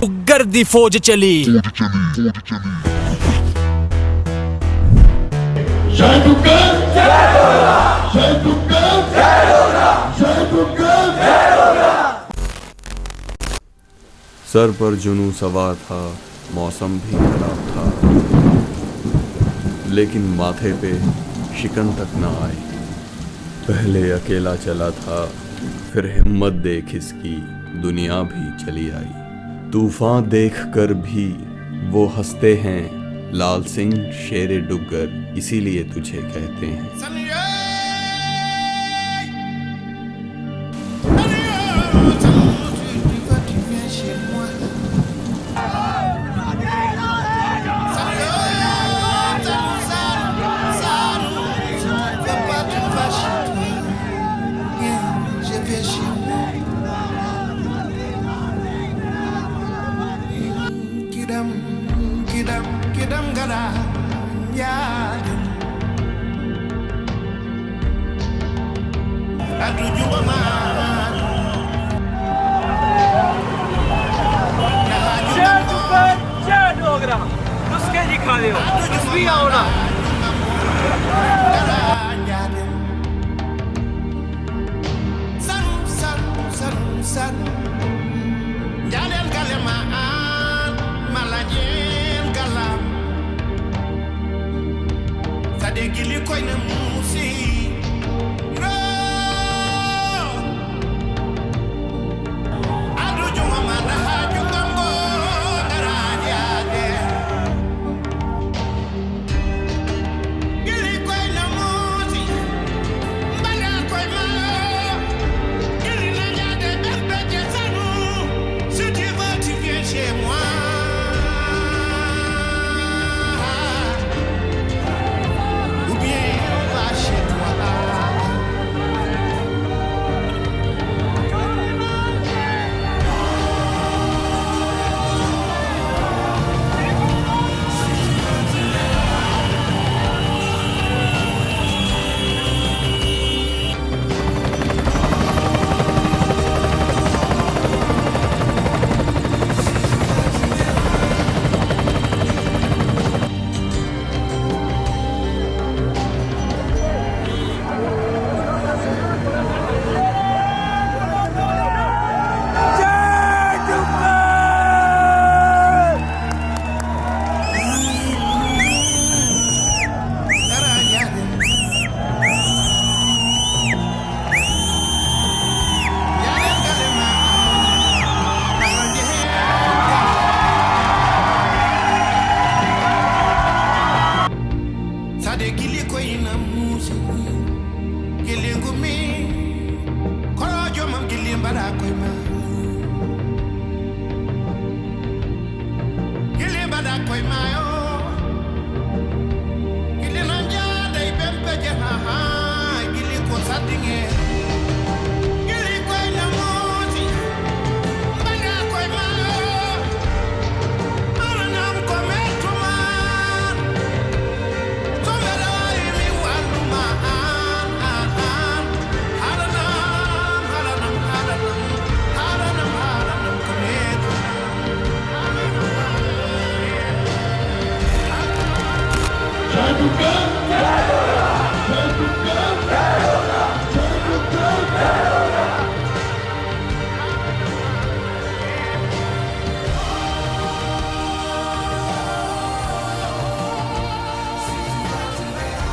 उग्गर दी फौज चली। सर पर जुनू सवार था, मौसम भी खराब था, लेकिन माथे पे शिकन तक ना आई। पहले अकेला चला था, फिर हिम्मत देख इसकी दुनिया भी चली आई। तूफान देख कर भी वो हंसते हैं, लाल सिंह शेरे डुग्गर इसीलिए तुझे कहते हैं। Kidam gada ya adu juba ma Dogra उसके दिखा दो कुछ भी आओ ना। san jalel galema malajen galam sade gili koy na musi ro adu juma manda haju ngambo daraja de gili koy na musi mbala koy ma gili na jade berbe sanu si tu veux tu viens chez moi.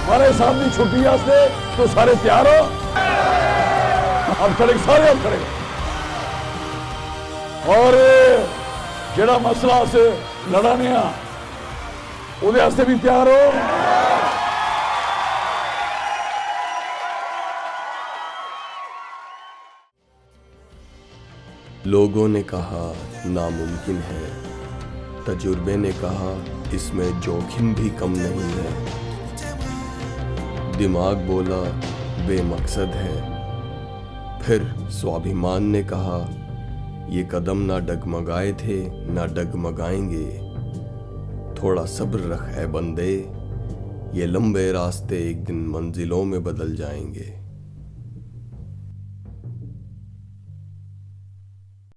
हमारे सामने छुट्टी आस्ते तो सारे तैयार हो। अब खड़े सारे अब खड़े और जेड़ा मसला से लड़ाने उहदे आस्ते भी तैयार हो। लोगों ने कहा नामुमकिन है, तजुर्बे ने कहा इसमें जोखिम भी कम नहीं है, दिमाग बोला बेमकसद है, फिर स्वाभिमान ने कहा ये कदम ना डगमगाए थे ना डगमगाएंगे, थोड़ा सब्र रख है बंदे, ये लंबे रास्ते एक दिन मंजिलों में बदल जाएंगे।